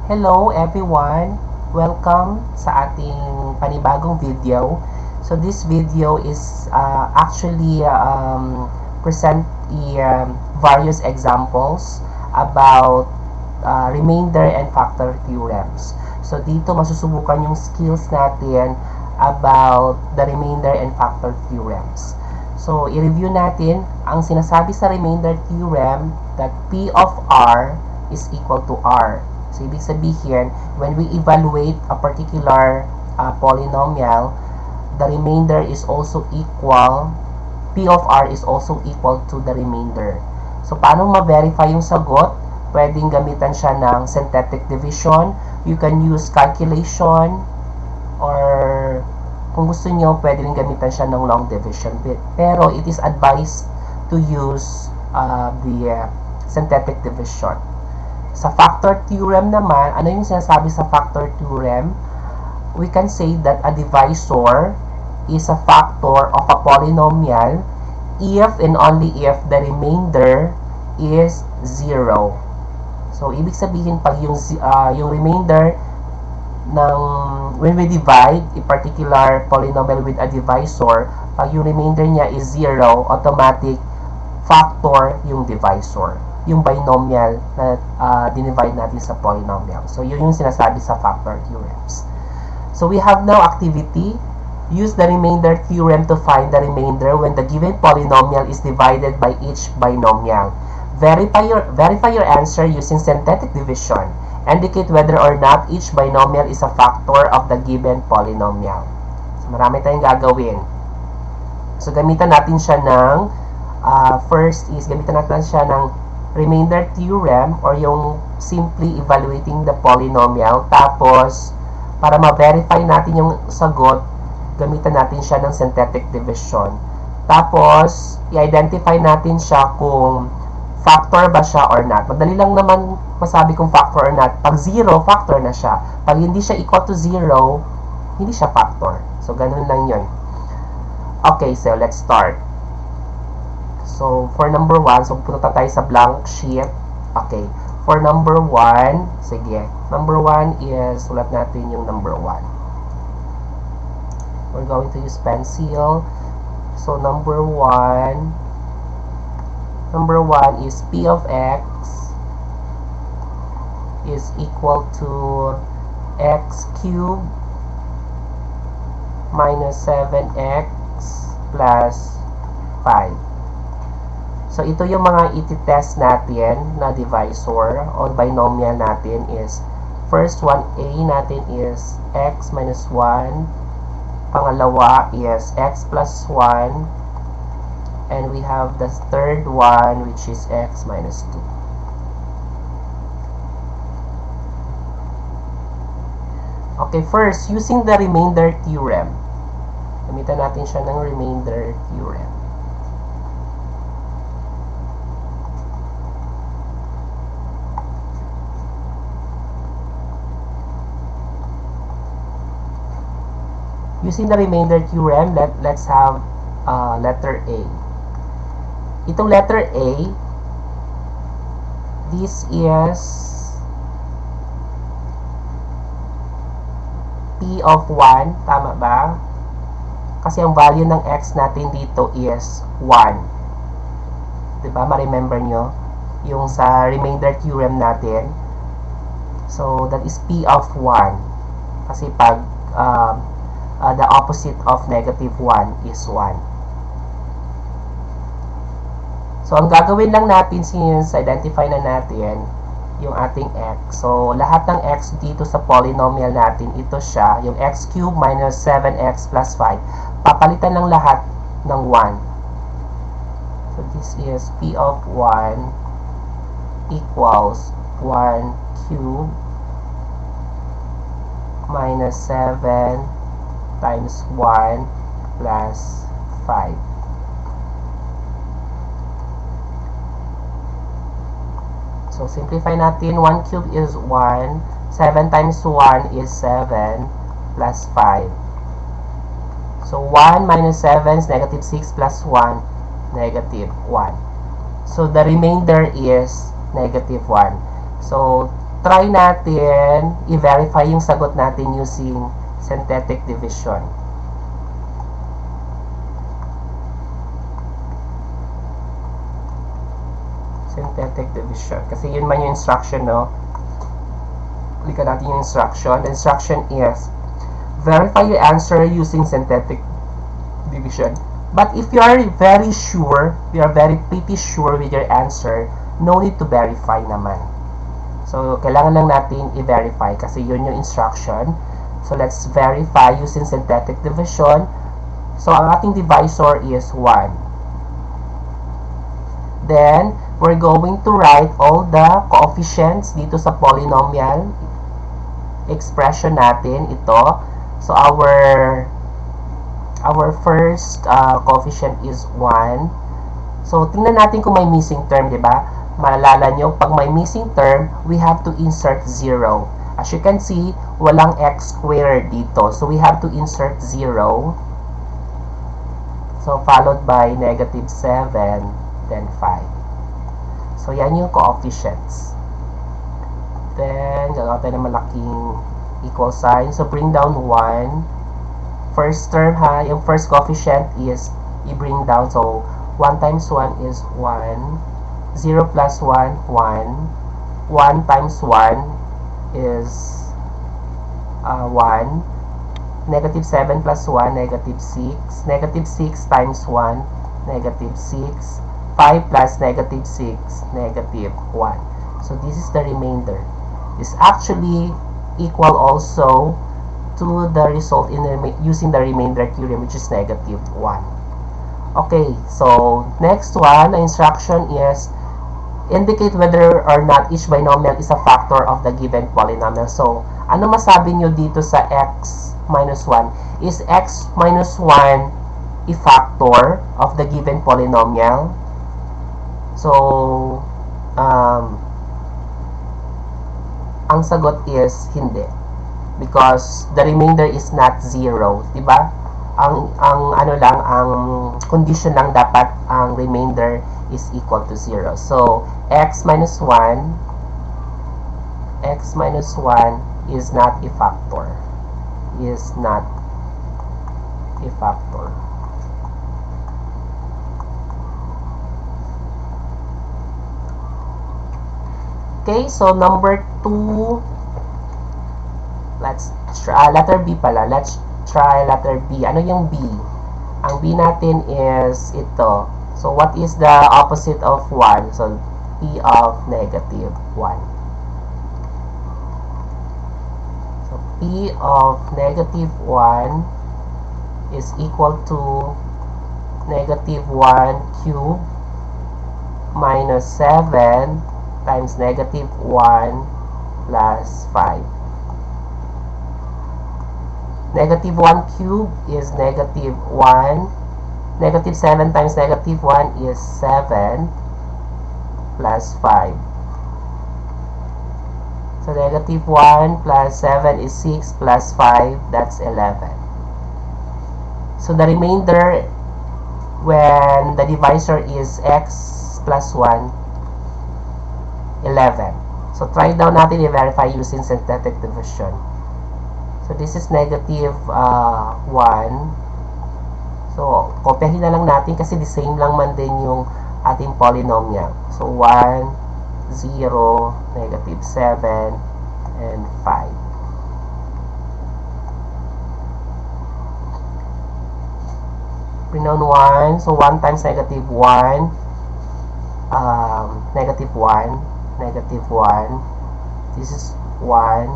Hello everyone! Welcome sa ating panibagong video. So this video is actually present various examples about remainder and factor theorems. So dito masusubukan yung skills natin about the remainder and factor theorems. So i-review natin ang sinasabi sa remainder theorem that P of R is equal to R. So, ibig sabihin, when we evaluate a particular polynomial, the remainder is also equal, P of R is also equal to the remainder. So, paano ma-verify yung sagot? Pwedeng gamitan siya ng synthetic division. You can use calculation, or kung gusto nyo, pwede rin gamitan siya ng long division. Pero, it is advised to use the synthetic division. Sa factor theorem naman, ano yung sinasabi sa factor theorem? We can say that a divisor is a factor of a polynomial if and only if the remainder is 0. So, ibig sabihin, pag yung remainder ng, when we divide a particular polynomial with a divisor, pag yung remainder niya is 0, automatic factor yung divisor, yung binomial na dinivide natin sa polynomial. So, yun yung sinasabi sa factor theorems. So, we have now activity. Use the remainder theorem to find the remainder when the given polynomial is divided by each binomial. Verify your answer using synthetic division. Indicate whether or not each binomial is a factor of the given polynomial. So, marami tayong gagawin. So, gamitan natin siya ng first is, gamitan natin siya ng remainder theorem or yung simply evaluating the polynomial. Tapos, para ma-verify natin yung sagot, gamitan natin siya ng synthetic division. Tapos, i-identify natin siya kung factor ba siya or not. Madali lang naman masabi kung factor or not. Pag 0, factor na siya. Pag hindi siya equal to 0, hindi siya factor. So, ganun lang yun. Okay, so let's start. So, for number 1, so punta tayo sa blank sheet. Okay. For number 1, sige. Number 1 is, sulat natin yung number 1. We're going to use pencil. So, number 1 is P of X is equal to X cubed minus 7X plus 5. So, ito yung mga iti-test natin na divisor o binomial natin is first one, A natin is X minus 1. Pangalawa is X plus 1. And we have the third one which is X minus 2. Okay, first, using the remainder theorem. Gamitan natin siya ng remainder theorem. Using the remainder theorem, let's have letter A. Itong letter A, this is P of 1, tama ba? Kasi ang value ng X natin dito is 1. Diba? Ma-remember nyo? Yung sa remainder theorem natin. So, that is P of 1. Kasi pag the opposite of negative 1 is 1. So, ang gagawin lang natin since identify na natin yung ating x. So, lahat ng x dito sa polynomial natin, ito siya, yung x cubed minus 7x plus 5. Papalitan lang lahat ng 1. So, this is P of 1 equals 1 cubed minus 7 times 1 plus 5. So, simplify natin. 1 cubed is 1. 7 times 1 is 7 plus 5. So, 1 minus 7 is negative 6 plus 1, negative 1. So, the remainder is negative 1. So, try natin i-verify yung sagot natin using synthetic division. Synthetic division. Kasi yun man yung instruction, no? Balikan natin yung instruction. The instruction is, verify your answer using synthetic division. But if you are very sure, you are very pretty sure with your answer, no need to verify naman. So, kailangan lang natin i-verify kasi yun yung instruction. So, let's verify using synthetic division. So, ang ating divisor is 1. Then, we're going to write all the coefficients dito sa polynomial expression natin, ito. So, our first coefficient is 1. So, tingnan natin kung may missing term, di ba? Maalala nyo, pag may missing term, we have to insert 0. As you can see, walang x squared dito. So, we have to insert 0. So, followed by negative 7, then 5. So, yan yung coefficients. Then, gagawin tayo ng malaking equal sign. So, bring down 1. First term, ha, yung first coefficient is i-bring down. So, 1 times 1 is 1. 0 plus 1, 1. 1 times 1 is 1. Negative 7 plus 1, negative 6. Negative 6 times 1, negative 6. 5 plus negative 6, negative 1. So, this is the remainder. It's actually equal also to the result in using the remainder theorem, which is negative 1. Okay, so next one, the instruction is indicate whether or not each binomial is a factor of the given polynomial. So, ano masabi nyo dito sa x minus 1? Is x minus 1 a factor of the given polynomial? So, ang sagot is hindi. Because the remainder is not 0, diba? Ang condition lang dapat ang remainder is equal to 0. So, x minus 1 is not a factor. Is not a factor. Okay, so number 2, let's try letter B pala. Let's try letter B. Ano yung B? Ang B natin is ito. So, what is the opposite of 1? So, P of negative 1. So, P of negative 1 is equal to negative 1 cubed minus 7 times negative 1 plus 5. Negative 1 cubed is negative 1. Negative 7 times negative 1 is 7 plus 5. So, negative 1 plus 7 is 6 plus 5, that's 11. So, the remainder when the divisor is x plus 1, 11. So, try daw natin i-verify using synthetic division. So, this is negative 1. So, kopyahin na lang natin kasi the same lang man din yung ating polynomial. So, 1, 0, negative 7, and 5. Bring down 1. So, 1 times negative 1, negative 1. Negative 1. This is 1.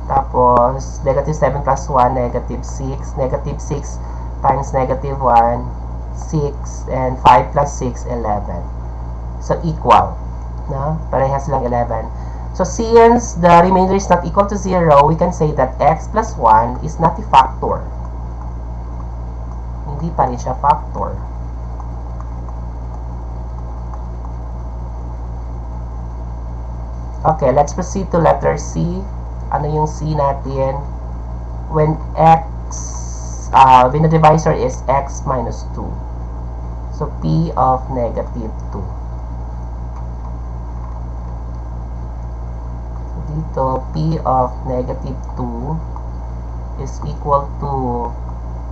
Tapos, negative 7 plus 1, negative 6. Negative 6 times negative 1, 6. And 5 plus 6, 11. So, equal. No? Parehas lang 11. So, since the remainder is not equal to 0, we can say that x plus 1 is not a factor. Hindi pa rin siya factor. Okay, let's proceed to letter C. Ano yung C natin? When the divisor is x minus 2. So, P of negative 2. dito, P of negative 2 is equal to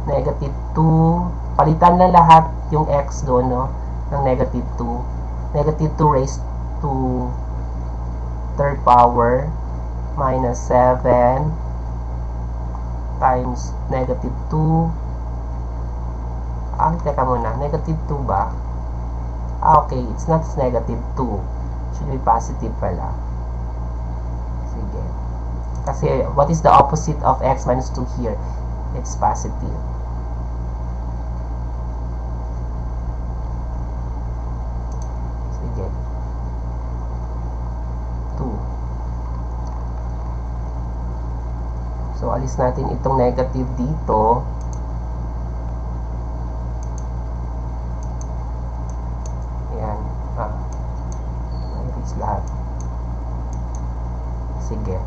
negative 2. Palitan na lahat yung x doon, no? Ng negative 2. Negative 2 raised to third power minus 7 times negative 2. Teka muna. Negative 2 ba? Okay. It's not negative 2. Should be positive pala. Sige. Kasi, what is the opposite of x minus 2 here? It's positive. Sige. 2. So, alis natin itong negative dito. Ayan. I-reach lahat. Sige.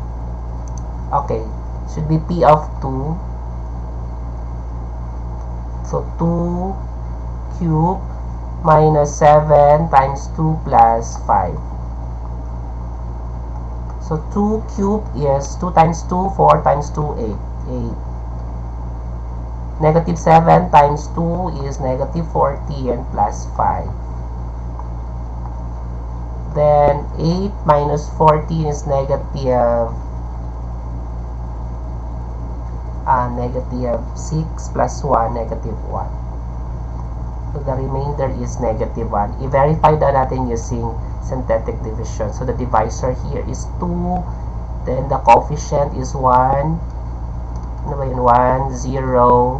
Okay. Should be P of 2. So, 2 cube minus 7 times 2 plus 5. So, 2 cube is 2 times 2, 4 times 2, 8. 8. Negative 7 times 2 is negative 40 and plus 5. Then, 8 minus 14 is negative negative 6 plus 1, negative 1. So, the remainder is negative 1. I-verify na natin using synthetic division. So, the divisor here is 2. Then, the coefficient is 1. Ano ba yun? 1, 0,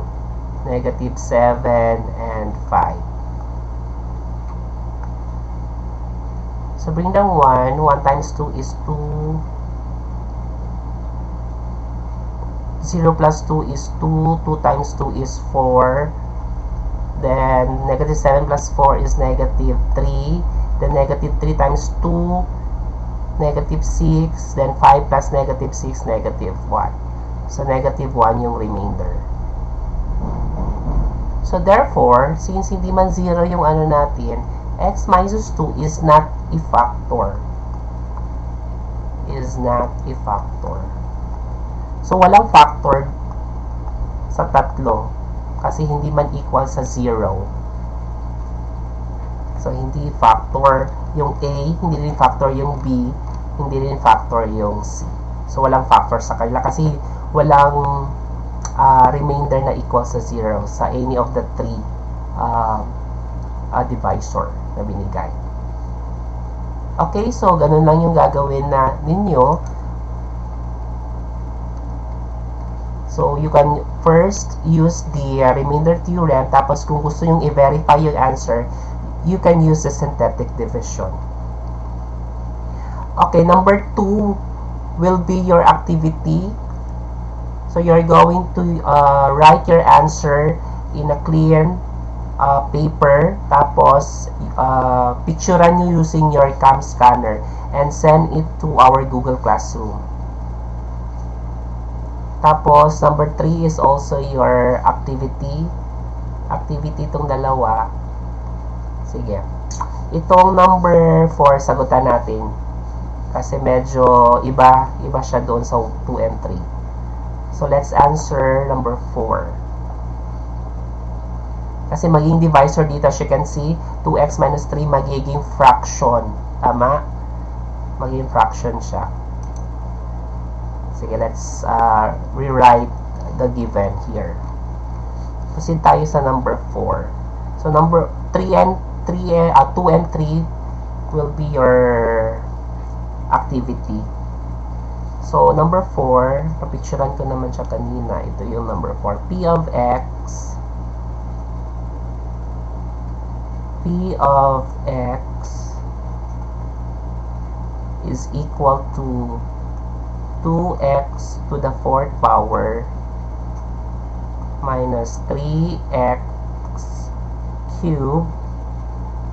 negative 7, and 5. So, bring down 1. 1 times 2 is 2. 0 plus 2 is 2. 2 times 2 is 4. Then, negative 7 plus 4 is negative 3. Then, negative 3 times 2, negative 6. Then, 5 plus negative 6, negative 1. So, negative 1 yung remainder. So, therefore, since hindi man 0 yung ano natin, x minus 2 is not a factor. Is not a factor. So, walang factor sa tatlo kasi hindi man equal sa 0. So, hindi factor yung A, hindi rin factor yung B, hindi rin factor yung C. So, walang factor sa kanila kasi walang remainder na equal sa 0 sa any of the three divisor na binigay. Okay, so ganun lang yung gagawin na ninyo. So, you can first use the remainder theorem, tapos kung gusto yung i-verify yung answer, you can use the synthetic division. Okay, number 2 will be your activity. So, you're going to write your answer in a clear paper, tapos picturean nyo using your cam scanner and send it to our Google Classroom. Tapos, number 3 is also your activity. Activity itong dalawa. Sige. Itong number 4, sagutan natin. Kasi medyo iba siya doon sa 2 and 3. So, let's answer number 4. Kasi magiging divisor dito, as you can see, 2x minus 3 magiging fraction. Tama? Magiging fraction siya. Sige, let's rewrite the given here. Proceed tayo sa number 4. So, number 2 and 3 will be your activity. So, number 4, napicturean ko naman siya kanina. Ito yung number 4. P of x is equal to 2x to the 4th power minus 3x cubed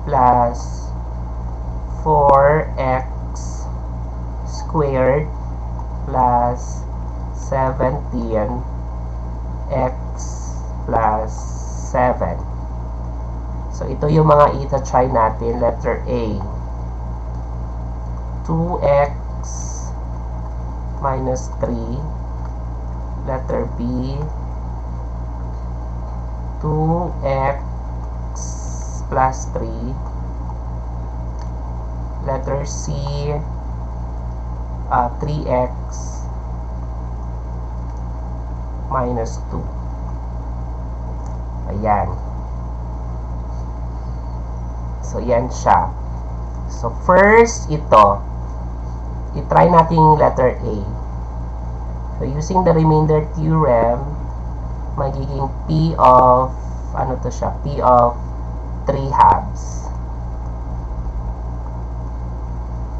plus 4x squared plus 17x plus 7. So, ito yung mga ita-try natin. Letter A. 2x minus 3. Letter B, 2x plus 3. Letter C, 3x minus 2. Ayan. So, yan siya. So, first, ito. I-try natin yung letter A. So, using the remainder theorem, magiging P of, ano to siya? P of 3 halves.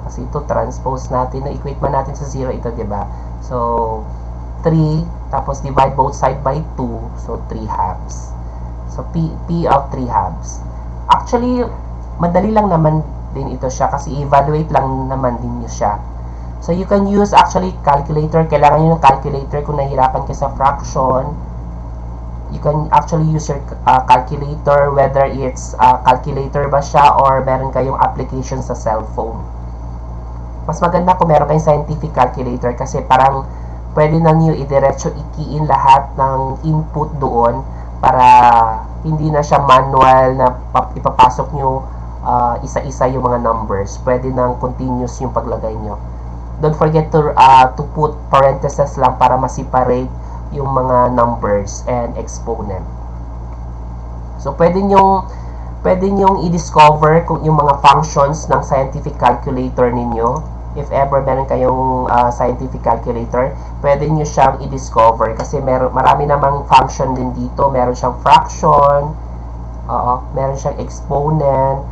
Kasi ito, transpose natin. Na-equate man natin sa 0 ito, diba? So, 3, tapos divide both side by 2. So, 3 halves. So, P of 3 halves. Actually, madali lang naman din ito siya kasi evaluate lang naman din nyo siya. So, you can use actually calculator. Kailangan nyo ng calculator kung nahihirapan kayo sa fraction. You can actually use your calculator, whether it's calculator ba siya or meron kayong application sa cellphone. Mas maganda kung meron kayong scientific calculator kasi parang pwede na niyo idiretso i-key in lahat ng input doon para hindi na siya manual na ipapasok nyo isa-isa yung mga numbers. Pwede nang continuous yung paglagay nyo. Don't forget to put parentheses lang para ma-separate yung mga numbers and exponent. So, pwede nyong i-discover kung yung mga functions ng scientific calculator ninyo. If ever meron kayong scientific calculator, pwede nyo siyang i-discover kasi marami namang function din dito. Meron siyang fraction, meron siyang exponent,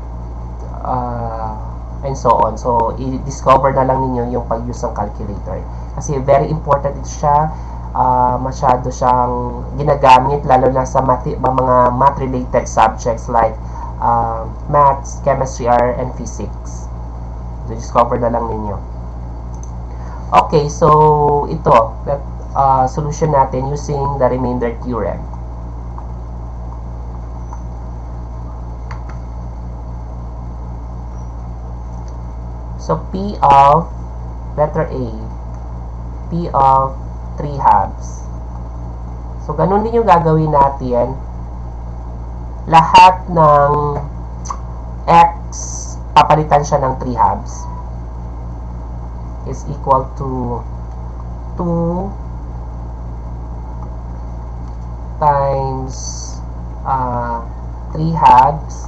and so on. So, i-discover na lang ninyo yung pag-use ng calculator. Kasi very important ito siya. Masyado siyang ginagamit lalo na sa mga math-related subjects like maths, chemistry, and physics. So, discover na lang ninyo. Okay, so ito, solution natin using the remainder theorem. So, P of, letter A, P of 3 halves. So, ganun din yung gagawin natin. Lahat ng x, papalitan siya ng 3 halves. Is equal to 2 times 3 halves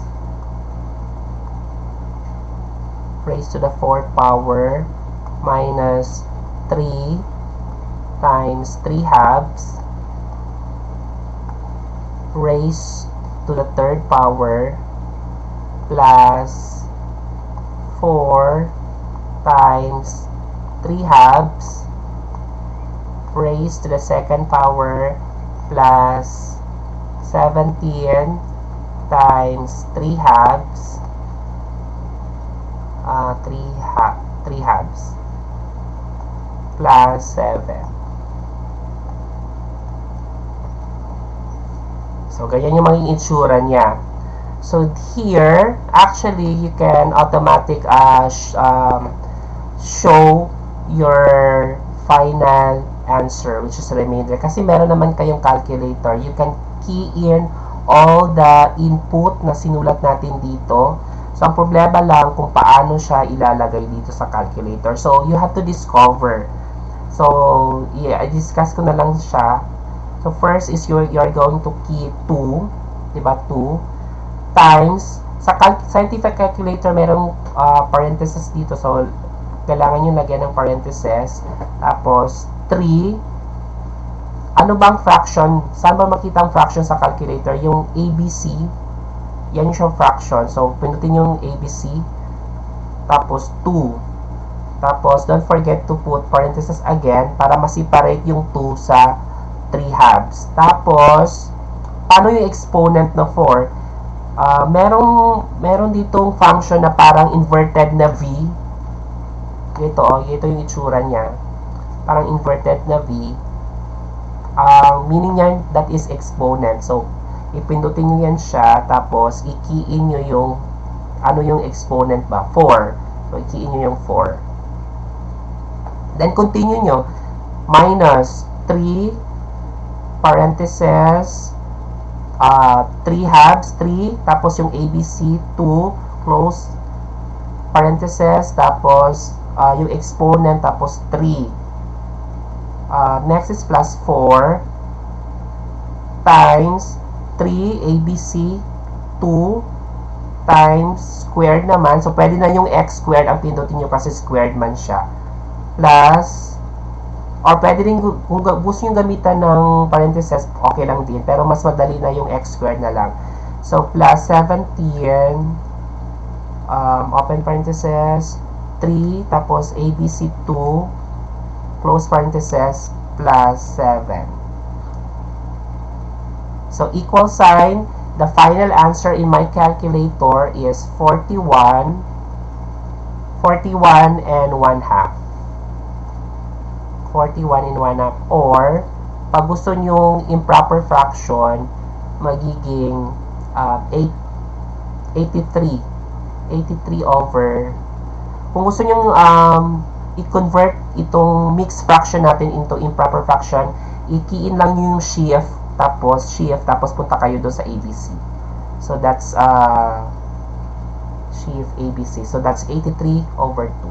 raised to the 4th power minus 3 times 3 halves raised to the 3rd power plus 4 times 3 halves raised to the 2nd power plus 17 times 3 halves 3 halves plus 7. So, ganyan yung maging itsura niya. So, here, actually, you can automatic show your final answer, which is remainder. Kasi meron naman kayong calculator. You can key in all the input na sinulat natin dito. So, ang problema lang kung paano siya ilalagay dito sa calculator. So, you have to discover. So, yeah, I-discuss ko na lang siya. So, first is you're going to key 2, diba, 2, times, sa scientific calculator, merong parentheses dito. So, kailangan nyo lagyan ng parentheses. Tapos, 3, ano bang fraction? Saan ba makita ang fraction sa calculator? Yung ABC, yan yung siyang fraction. So, pinutin yung ABC. Tapos, 2. Tapos, don't forget to put parentheses again para ma-separate yung 2 sa 3 halves. Tapos, paano yung exponent na 4? Meron ditong function na parang inverted na V. Ito yung itsura niya. Parang inverted na V. Meaning niya, that is exponent. So, ipindutin nyo yan siya, tapos, i-key in nyo yung, ano yung exponent ba? 4. So, i-key in nyo yung 4. Then, continue nyo. Minus 3, parentheses, 3 halves, 3, tapos yung ABC, 2, close parentheses, tapos yung exponent, tapos 3. Next is plus 4 times 3 ABC 2 times squared naman. So, pwede na yung x squared ang pindutin nyo kasi squared man siya. Plus, or pwede rin, kung gusto nyo gamitan ng parentheses, okay lang din. Pero mas madali na yung x squared na lang. So, plus 17, open parentheses, 3, tapos ABC 2, close parentheses, plus 7. So, equal sign, the final answer in my calculator is 41 and 1 half. 41 and 1 half. Or, pag gusto nyong improper fraction, magiging 83 over. Kung gusto nyong i-convert itong mixed fraction natin into improper fraction, i-key in lang yung shift, tapos punta kayo doon sa ABC. So, that's shift ABC. So, that's 83 over 2.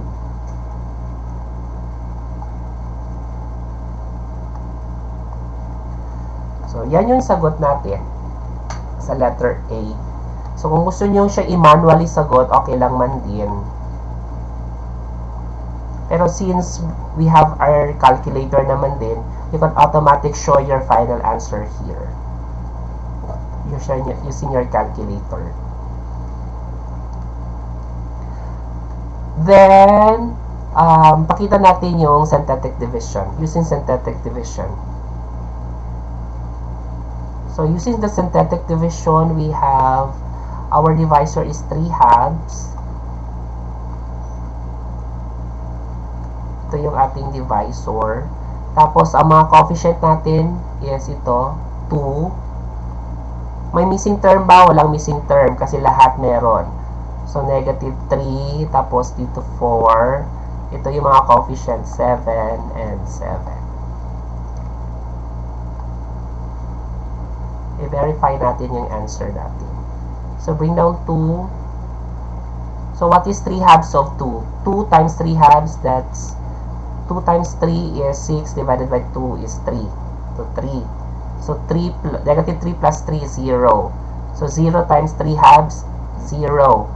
So, yan yung sagot natin sa letter A. So, kung gusto nyo siya i-manually sagot, okay lang man din. Pero since we have our calculator naman din, you can automatic show your final answer here using your calculator. Then, pakita natin yung synthetic division, using synthetic division. So, using the synthetic division, we have our divisor is 3 halves. Ito yung ating divisor. Tapos, ang mga coefficient natin is ito, 2. May missing term ba? Walang missing term kasi lahat meron. So, negative 3, tapos dito 4. Ito yung mga coefficient, 7 and 7. I-verify natin yung answer natin. So, bring down 2. So, what is 3 halves of 2? 2 times 3 halves, that's 2 times 3 is 6 divided by 2 is 3. So, 3. So, negative 3 plus 3 is 0. So, 0 times 3 halves, 0.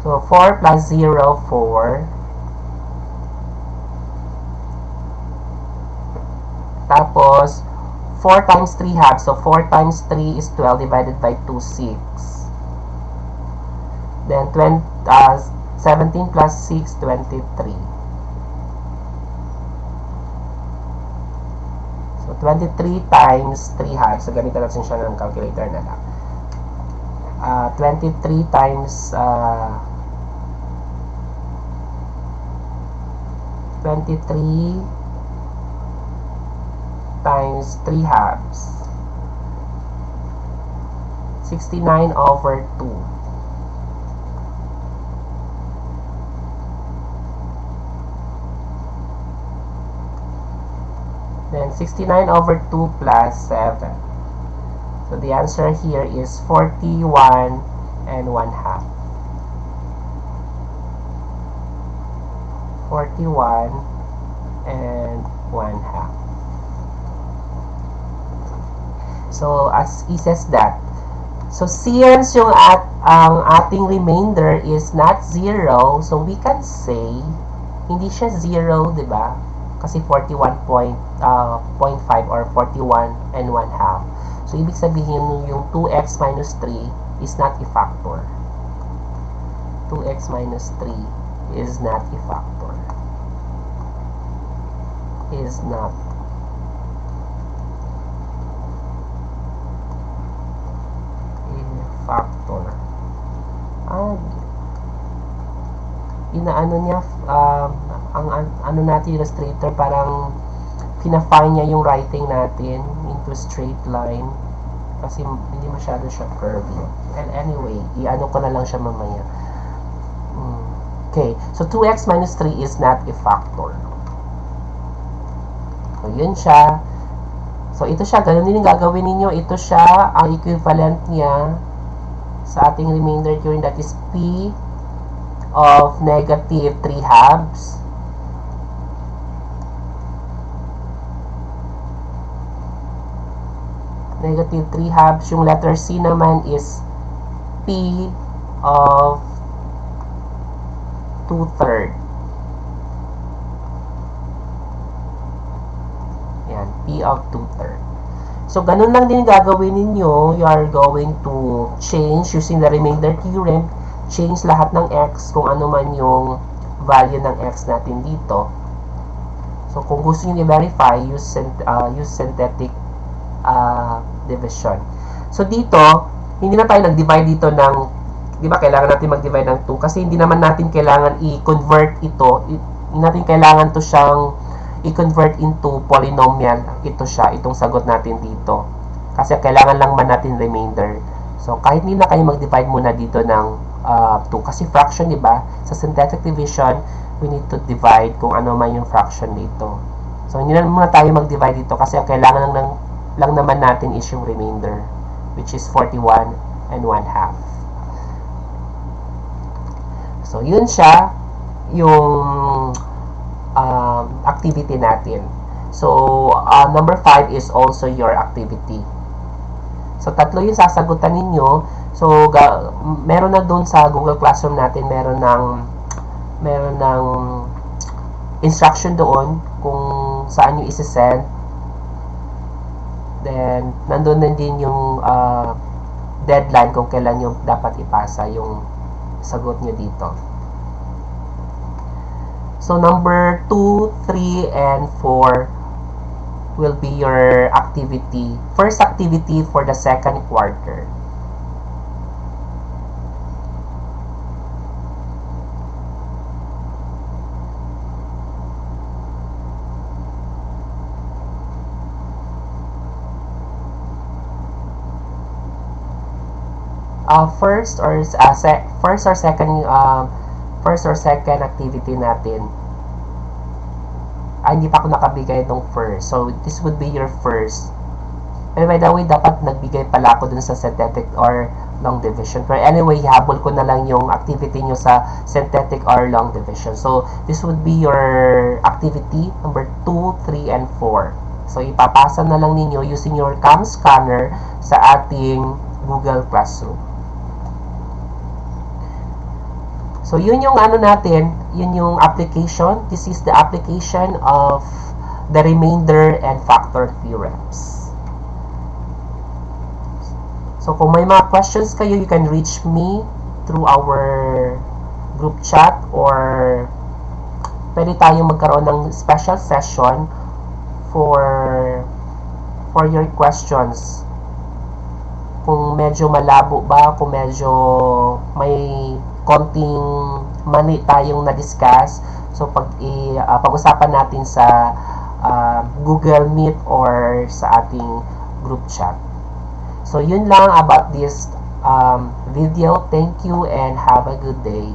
So, 4 plus 0, 4. Tapos, 4 times 3 halves. So, 4 times 3 is 12 divided by 2, 6. Then, 17 plus 6, 23. So, 23 times 3 halves. So, gamitan natin siya ng calculator na lang. 23 times 23 times 3 halves. 69 over 2. Then 69 over 2 plus 7. So the answer here is 41 and 1 half. 41 and 1 half. So as easy as that. So since yung ang ating remainder is not 0, so we can say hindi siya 0, 'di ba? Kasi 41.5 or 41 and 1 half. So, ibig sabihin yung 2x minus 3 is not a factor. 2x minus 3 is not a factor. Is not a factor. Inaano niya, ang ano natin illustrator, parang pina-fine niya yung writing natin into straight line kasi hindi masyado siya curvy. And anyway, i-ano ko na lang siya mamaya. Okay, so 2x minus 3 is not a factor. So, yun siya. So, ito siya. Ganun din yung gagawin ninyo. Ito siya. Ang equivalent niya sa ating remainder theorem, that is P of negative 3 halves. Negative 3 halves. Yung letter C naman is P of 2/3. Yan, P of 2/3. So, ganun lang din gagawin ninyo. You are going to change using the remainder theorem. Change lahat ng x kung ano man yung value ng x natin dito. So, kung gusto nyo i-verify, use synthetic division. So, dito, hindi na tayo nag-divide dito ng, di ba, kailangan natin mag-divide ng 2 kasi hindi naman natin kailangan i-convert ito. Hindi natin kailangan to siyang i-convert into polynomial. Ito siya, itong sagot natin dito. Kasi kailangan lang man natin remainder. So, kahit hindi na kayo mag-divide muna dito ng 2. Kasi fraction, di ba? Sa synthetic division, we need to divide kung ano man yung fraction dito. So, hindi na muna tayo mag-divide dito kasi kailangan lang naman natin is yung remainder, which is 41 and 1/2. So, yun siya yung activity natin. So, number 5 is also your activity. So, tatlo yung sasagutan ninyo. So, meron na doon sa Google Classroom natin, meron ng instruction doon kung saan nyo isi-send. Then, nandun na din yung deadline kung kailan nyo dapat ipasa yung sagot nyo dito. So, number 2, 3, and 4 will be your activity. First activity for the second quarter. First or second activity natin. Hindi pa ako nakabigay itong first. So, this would be your first. Pero by the way, dapat nagbigay pala ako dun sa synthetic or long division. Pero anyway, habol ko na lang yung activity nyo sa synthetic or long division. So, this would be your activity number 2, 3, and 4. So, ipapasa na lang ninyo using your cam scanner sa ating Google Classroom. So, yun yung ano natin, yun yung application. This is the application of the remainder and factor theorems. So, kung may mga questions kayo, you can reach me through our group chat or pwede tayong magkaroon ng special session for your questions. Kung medyo malabo ba, kung medyo may konting mali tayong na-discuss, so pag-usapan natin sa Google Meet or sa ating group chat. So, yun lang about this video. Thank you and have a good day.